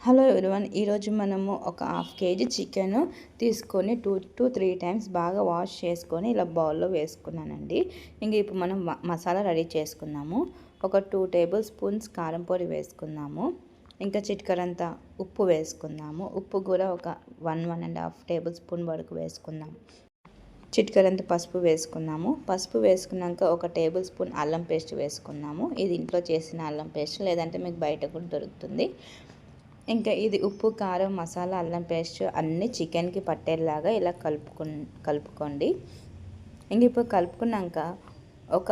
Hello everyone, ఈరోజు మనము ఒక హాఫ్ కేజీ చికెన్ తీసుకొని 2 to 3 టైమ్స్ బాగా వాష్ చేసుకొని ఇలా బౌల్లో వేసుకున్నానండి. ఇంక ఇప్పుడు మనం మసాలా రెడీ చేసుకున్నాము. ఒక 2 టేబుల్ స్పూన్స్ కారం పొడి వేసుకున్నాము. ఇంకా చిటికెడంత ఉప్పు వేసుకున్నాము. ఉప్పు కూడా ఒక 1.5 టేబుల్ స్పూన్ వరకు వేసుకున్నాము. చిటికెడంత పసుపు వేసుకున్నాము. పసుపు వేసుకున్నాక ఒక టేబుల్ స్పూన్ అల్లం పేస్ట్ వేసుకున్నాము. ఇది ఇంట్లో చేసిన అల్లం పేస్ట్, లేదంటే మీకు బయట కూడా దొరుకుతుంది. ఇంకా ఇది ఉప్పు, కారం, మసాలా, అల్లం పేస్ట్ అన్నీ చికెన్కి పట్టేలాగా ఇలా కలుపుకోండి. ఇంక ఇప్పుడు కలుపుకున్నాక ఒక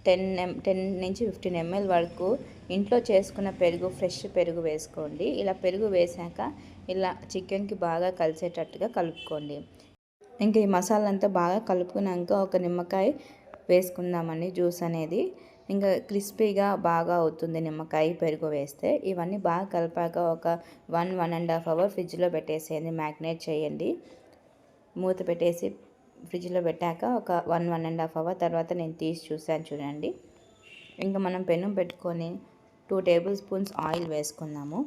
10 నుంచి 15 ml వరకు ఇంట్లో చేసుకున్న పెరుగు, ఫ్రెష్ పెరుగు వేసుకోండి. ఇలా పెరుగు వేసాక ఇలా చికెన్కి బాగా కలిసేటట్టుగా కలుపుకోండి. ఇంకా ఈ మసాలా అంతా బాగా కలుపుకున్నాక ఒక నిమ్మకాయ వేసుకుందామండి, జ్యూస్ అనేది. ఇంకా క్రిస్పీగా బాగా అవుతుంది నిమ్మకాయ పెరుగు వేస్తే. ఇవన్నీ బాగా కలిపాక ఒక 1.5 అవర్ ఫ్రిడ్జ్లో పెట్టేసేయండి, మ్యాగ్నేట్ చేయండి. మూత పెట్టేసి ఫ్రిడ్జ్లో పెట్టాక ఒక 1.5 అవర్ తర్వాత నేను తీసి చూసాను చూడండి. ఇంకా మనం పెనం పెట్టుకొని 2 టేబుల్ స్పూన్స్ ఆయిల్ వేసుకుందాము.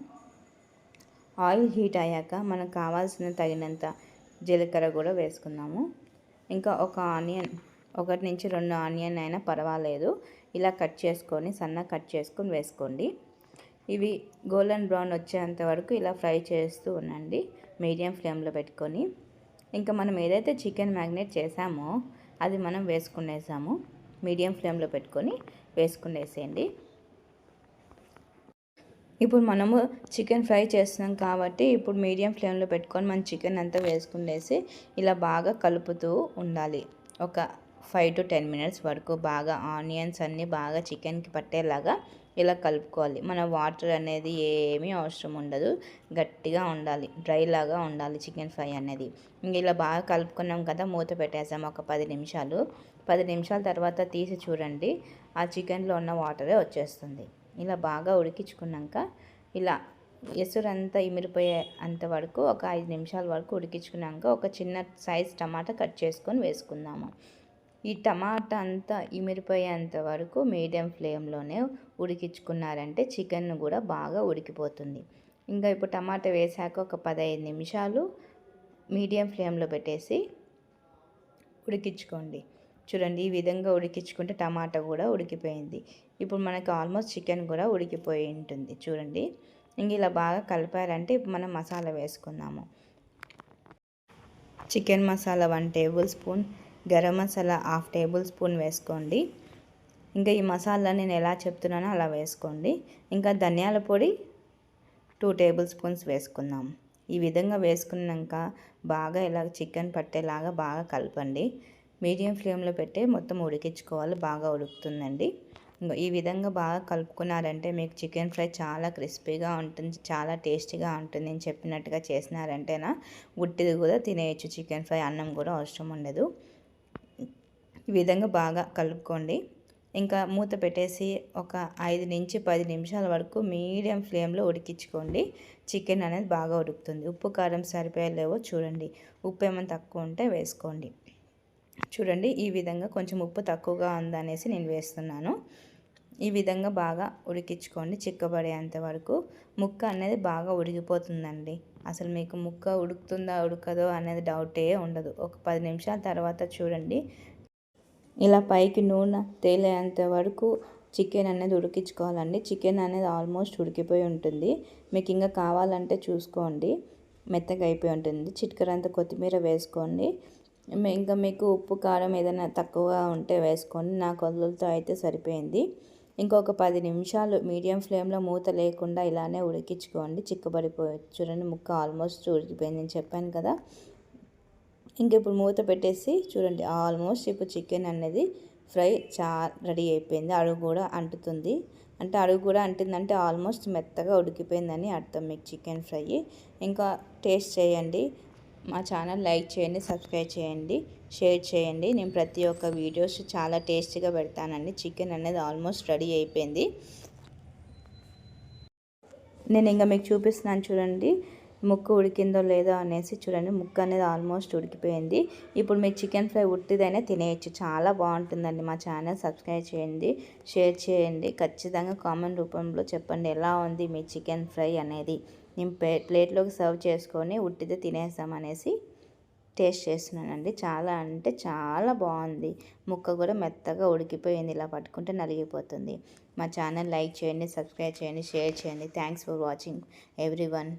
ఆయిల్ హీట్ అయ్యాక మనకు కావాల్సిన తగినంత జీలకర్ర కూడా వేసుకుందాము. ఇంకా ఒక ఆనియన్, 1 నుంచి 2 ఆనియన్ అయినా పర్వాలేదు, ఇలా కట్ చేసుకొని సన్నగా కట్ చేసుకొని వేసుకోండి. ఇవి గోల్డెన్ బ్రౌన్ వచ్చేంత వరకు ఇలా ఫ్రై చేస్తూ ఉండండి, మీడియం ఫ్లేమ్లో పెట్టుకొని. ఇంకా మనం ఏదైతే చికెన్ మ్యాగ్నేట్ చేసామో అది మనం వేసుకునేసాము. మీడియం ఫ్లేమ్లో పెట్టుకొని వేసుకునేసేయండి. ఇప్పుడు మనము చికెన్ ఫ్రై చేస్తున్నాం కాబట్టి ఇప్పుడు మీడియం ఫ్లేమ్లో పెట్టుకొని మనం చికెన్ అంతా వేసుకునేసి ఇలా బాగా కలుపుతూ ఉండాలి. ఒక 5 to 10 minutes వరకు బాగా ఆనియన్స్ అన్నీ బాగా చికెన్కి పట్టేలాగా ఇలా కలుపుకోవాలి. మన వాటర్ అనేది ఏమీ అవసరం ఉండదు, గట్టిగా ఉండాలి, డ్రై లాగా ఉండాలి చికెన్ ఫ్రై అనేది. ఇలా బాగా కలుపుకున్నాం కదా, మూత పెట్టేసాం ఒక 10 నిమిషాలు. 10 నిమిషాల తర్వాత తీసి చూడండి, ఆ చికెన్లో ఉన్న వాటరే వచ్చేస్తుంది. ఇలా బాగా ఉడికించుకున్నాక ఇలా ఎసురంతా ఇమిరిపోయే అంతవరకు ఒక 5 నిమిషాల వరకు ఉడికించుకున్నాక ఒక చిన్న సైజ్ టమాటా కట్ చేసుకొని వేసుకుందాము. ఈ టమాటా అంతా ఇమిరిపోయేంత వరకు మీడియం ఫ్లేమ్లోనే ఉడికించుకున్నారంటే చికెన్ కూడా బాగా ఉడికిపోతుంది. ఇంకా ఇప్పుడు టమాటా వేసాక ఒక 15 నిమిషాలు మీడియం ఫ్లేమ్లో పెట్టేసి ఉడికించుకోండి. చూడండి, ఈ విధంగా ఉడికించుకుంటే టమాటా కూడా ఉడికిపోయింది. ఇప్పుడు మనకు ఆల్మోస్ట్ చికెన్ కూడా ఉడికిపోయి ఉంటుంది చూడండి. ఇంక ఇలా బాగా కలిపారంటే ఇప్పుడు మనం మసాలా వేసుకుందాము. Chicken masala 1 table spoon, garam masala 1/2 table spoon వేసుకోండి. ఇంకా ఈ మసాలా నేను ఎలా చెప్తున్నానో అలా వేసుకోండి. ఇంకా ధనియాల పొడి 2 టేబుల్ స్పూన్స్ వేసుకుందాం. ఈ విధంగా వేసుకున్నాక బాగా ఇలా చికెన్ పట్టేలాగా బాగా కలపండి. మీడియం ఫ్లేమ్లో పెట్టి మొత్తం ఉడికించుకోవాలి, బాగా ఉడుకుతుందండి. ఈ విధంగా బాగా కలుపుకున్నారంటే మీకు చికెన్ ఫ్రై చాలా క్రిస్పీగా ఉంటుంది, చాలా టేస్టీగా ఉంటుంది. నేను చెప్పినట్టుగా చేసినారంటేనా ఉట్టిది కూడా తినేయచ్చు చికెన్ ఫ్రై, అన్నం కూడా అవసరం ఉండదు. ఈ విధంగా బాగా కలుపుకోండి. ఇంకా మూత పెట్టేసి ఒక 5 నుంచి 10 నిమిషాల వరకు మీడియం ఫ్లేమ్లో ఉడికించుకోండి. చికెన్ అనేది బాగా ఉడుకుతుంది. ఉప్పు, కారం సరిపోయేలేవో చూడండి. ఉప్పు ఏమైనా తక్కువ ఉంటే వేసుకోండి. చూడండి, ఈ విధంగా కొంచెం ఉప్పు తక్కువగా ఉందనేసి నేను వేస్తున్నాను. ఈ విధంగా బాగా ఉడికించుకోండి చిక్కబడేంత వరకు. ముక్క అనేది బాగా ఉడికిపోతుందండి. అసలు మీకు ముక్క ఉడుకుతుందా ఉడకదో అనేది డౌటే ఉండదు. ఒక 10 నిమిషాల తర్వాత చూడండి, ఇలా పైకి నూనె తేలేంత వరకు చికెన్ అనేది ఉడికించుకోవాలండి. చికెన్ అనేది ఆల్మోస్ట్ ఉడికిపోయి ఉంటుంది. మీకు ఇంకా కావాలంటే చూసుకోండి, మెత్తగా అయిపోయి ఉంటుంది. చిటికెడంత కొత్తిమీర వేసుకోండి. ఇంకా మీకు ఉప్పు, కారం ఏదైనా తక్కువగా ఉంటే వేసుకోండి. నా కొలతలతో అయితే సరిపోయింది. ఇంకొక 10 నిమిషాలు మీడియం ఫ్లేమ్లో మూత లేకుండా ఇలానే ఉడికించుకోండి. చిక్కబడిపోయి చూడండి, ముక్క ఆల్మోస్ట్ ఉడికిపోయింది నేను చెప్పాను కదా. ఇంక ఇప్పుడు మూత పెట్టేసి చూడండి, ఆల్మోస్ట్ ఇప్పుడు చికెన్ అనేది ఫ్రై రెడీ అయిపోయింది. అడుగు కూడా అంటుతుంది, అంటే అడుగు కూడా అంటుందంటే ఆల్మోస్ట్ మెత్తగా ఉడికిపోయిందని అర్థం మీకు చికెన్ ఫ్రై. ఇంకా టేస్ట్ చేయండి. మా ఛానల్ లైక్ చేయండి, సబ్స్క్రైబ్ చేయండి, షేర్ చేయండి. నేను ప్రతి ఒక్క వీడియోస్ చాలా టేస్టీగా పెడతానండి. చికెన్ అనేది ఆల్మోస్ట్ రెడీ అయిపోయింది. నేను ఇంకా మీకు చూపిస్తున్నాను చూడండి, ముక్క ఉడికిందో లేదో అనేసి చూడండి. ముక్క అనేది ఆల్మోస్ట్ ఉడికిపోయింది. ఇప్పుడు మీరు చికెన్ ఫ్రై ఉట్టిదైనా తినేయచ్చు. చాలా బాగుంటుందండి. మా ఛానల్ సబ్స్క్రైబ్ చేయండి, షేర్ చేయండి. ఖచ్చితంగా కామెంట్ రూపంలో చెప్పండి ఎలా ఉంది మీ చికెన్ ఫ్రై అనేది. నేను ప్లేట్లోకి సర్వ్ చేసుకొని ఉట్టిదే తినేస్తామనేసి టేస్ట్ చేస్తున్నానండి. చాలా అంటే చాలా బాగుంది. ముక్క కూడా మెత్తగా ఉడికిపోయింది. ఇలా పట్టుకుంటే నలిగిపోతుంది. మా ఛానల్ లైక్ చేయండి, సబ్స్క్రైబ్ చేయండి, షేర్ చేయండి. Thanks for watching everyone.